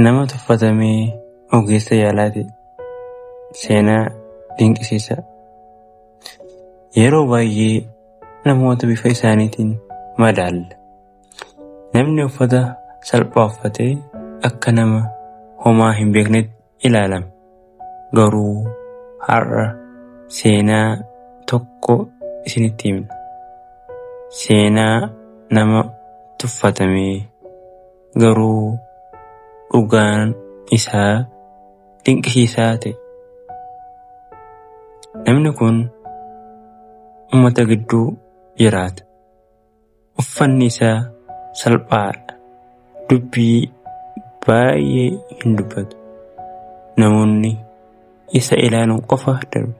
Nama tuffatamee ogeessa yaalaati. Seenaa dinqisiisaa. Yeroo baay'ee namoota bifa isaaniitiin madaalla. Namni uffata salphaa uffatee akka nama homaa hin beeknetti ilaalama. Garuu har'a seenaa tokko isinitti himna. Seenaa nama tuffatamee garuu dhugaan isaa dinqisiisaa ta'e. Namni kun uummata gidduu jiraata. Uffanni isaa salphaadha. Dubbii baay'ee hin dubbatu. Namoonni isa ilaaluun qofa darbu.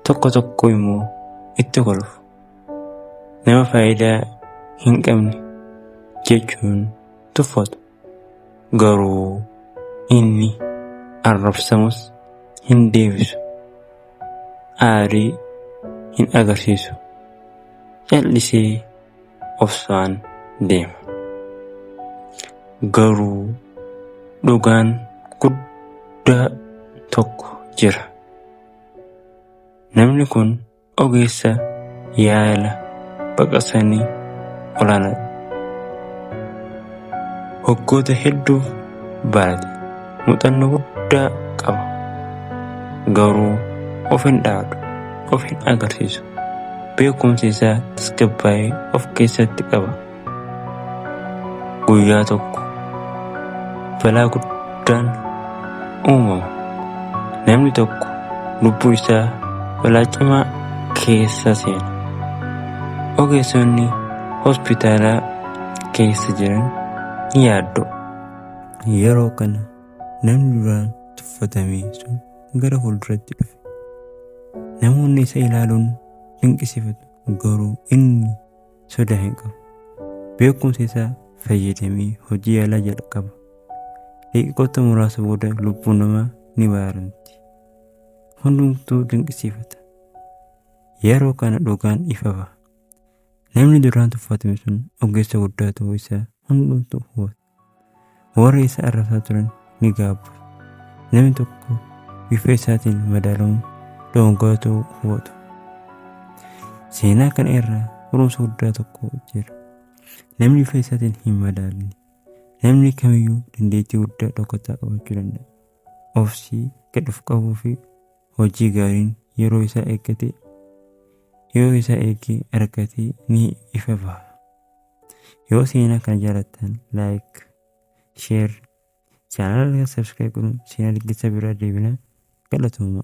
Tokko tokko immoo itti kolfu. Nama faayidaa hin qabne jechuun tuffatu. Garuu inni arrabsamus hin deebisu. Aarii hin agarsiisu. Callisee obsaan deema. Garuu dhugaan guddaa tokko jira. Namni kun ogeessa yaala baqaqsanii olaanaadha. Waggoota hedduuf barate. Muuxannoo guddaa qaba. Garuu of hin dhaadu, of hin agarsiisu. Beekumsi isaa tasgabbaa'ee of keessatti qaba. Guyyaa tokko balaa guddaan uumama. Namni tokko lubbuu isaa balaa cimaa keessa seena. Ogeessonni hospitaalaa keessa jiran ni yaaddu. Yeroo kana namni duraan tuffatamee sun gara fuulduratti dhufe. Namoonni isa ilaaluun dinqisiifatu. Garuu inni sodaa hin qabu. Beekumsa isaa fayyadamee hojii yaalaa jalqaba. Daqiiqoota muraasa booda lubbuun namaa ni baraaramti. Hundumtuu dinqisiifata. Yeroo kana dhugaan ifa baha. Namni duraan tuffatame sun ogeessa guddaa ta'uu isaa hundumtuu hubata. Warri isa arrabsaa turan ni gaabbu. Namni tokko bifa isaatiin madaalamuun dogoggora ta'uu hubatu. Seenaa kana irraa barumsa guddaa tokko jira. Namni bifa isaatiin hin madaalne. Namni kamiyyuu dandeettii guddaa dhokkataa qabachuu danda'a. Obsii gad of qabuu fi hojii gaariin yeroo isaa eegee argatee ni ifa baha. Yoo seenaa kana jaalattan like, share, channel subscribe godhuun seenaa dinqisiisaa biraa deebinaa. Galatooma.